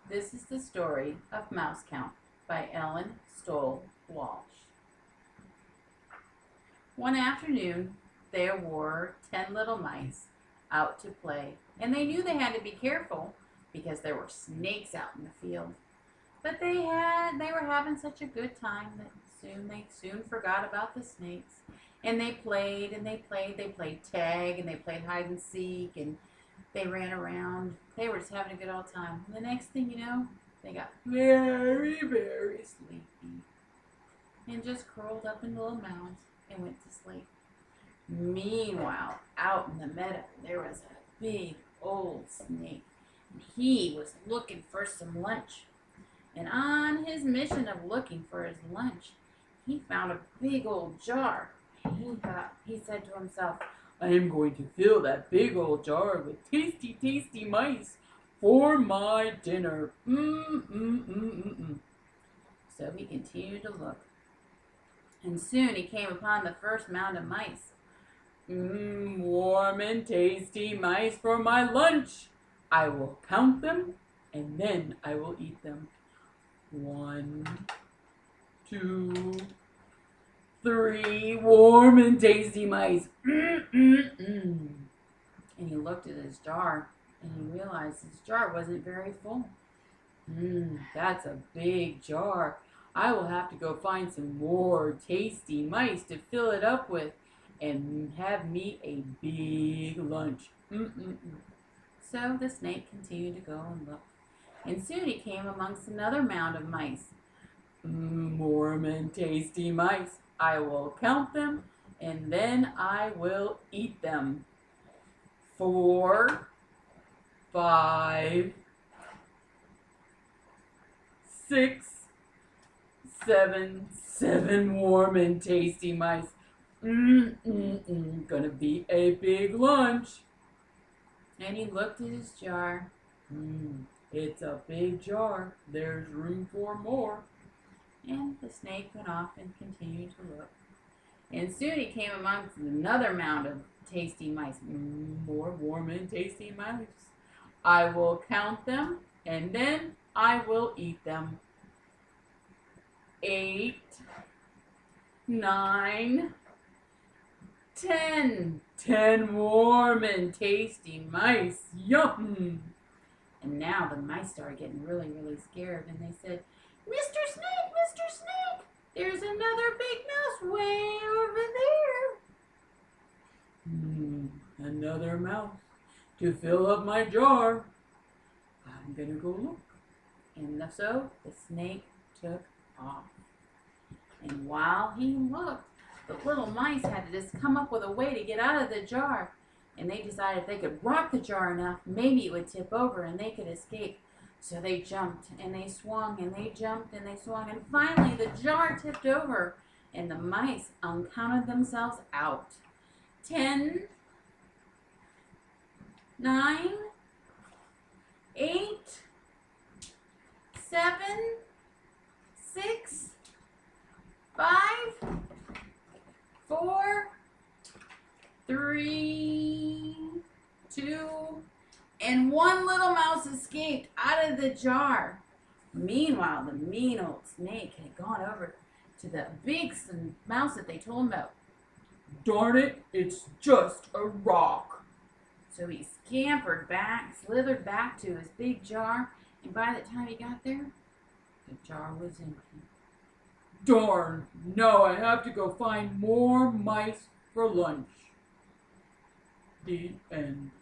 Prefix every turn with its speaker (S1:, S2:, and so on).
S1: This is the story of Mouse Count by Ellen Stoll Walsh. One afternoon, there were 10 little mice out to play, and they knew they had to be careful because there were snakes out in the field. But they were having such a good time that they soon forgot about the snakes. And they played and they played tag and they played hide and seek and they ran around. They were just having a good old time. And the next thing you know, they got very, very sleepy and just curled up in little mounds and went to sleep. Meanwhile, out in the meadow, there was a big old snake. And he was looking for some lunch. And on his mission of looking for his lunch, he found a big old jar. He said to himself, I am going to fill that big old jar with tasty, tasty mice for my dinner. So he continued to look. And soon he came upon the first mound of mice. Warm and tasty mice for my lunch. I will count them and then I will eat them. 1, 2, 3 warm and tasty mice. And he looked at his jar and he realized his jar wasn't very full. That's a big jar. I will have to go find some more tasty mice to fill it up with and have me a big lunch. So the snake continued to go and look. And soon he came amongst another mound of mice. Warm and tasty mice. I will count them and then I will eat them. 4, 5, 6, 7 warm and tasty mice. Gonna be a big lunch. And he looked at his jar. It's a big jar. There's room for more. And the snake went off and continued to look. And soon he came amongst another mound of tasty mice. More warm and tasty mice. I will count them and then I will eat them. 8, 9, 10. 10 warm and tasty mice. Yum! And now the mice started getting really, really scared. And they said, Mr. Snake, there's another big mouse way over there. Another mouse to fill up my jar. I'm going to go look. And so the snake took off. And while he looked, the little mice had to just come up with a way to get out of the jar. And they decided if they could rock the jar enough, maybe it would tip over and they could escape. So they jumped and they swung and they jumped and they swung. And finally the jar tipped over and the mice uncounted themselves out. 10, 9, 8, 7, 6, 5, 4, 3, 2, and one little mouse escaped out of the jar. Meanwhile, the mean old snake had gone over to the big mouse that they told him about. Darn it, it's just a rock. So he scampered back, slithered back to his big jar, and by the time he got there, the jar was empty. Darn, now I have to go find more mice for lunch. The end.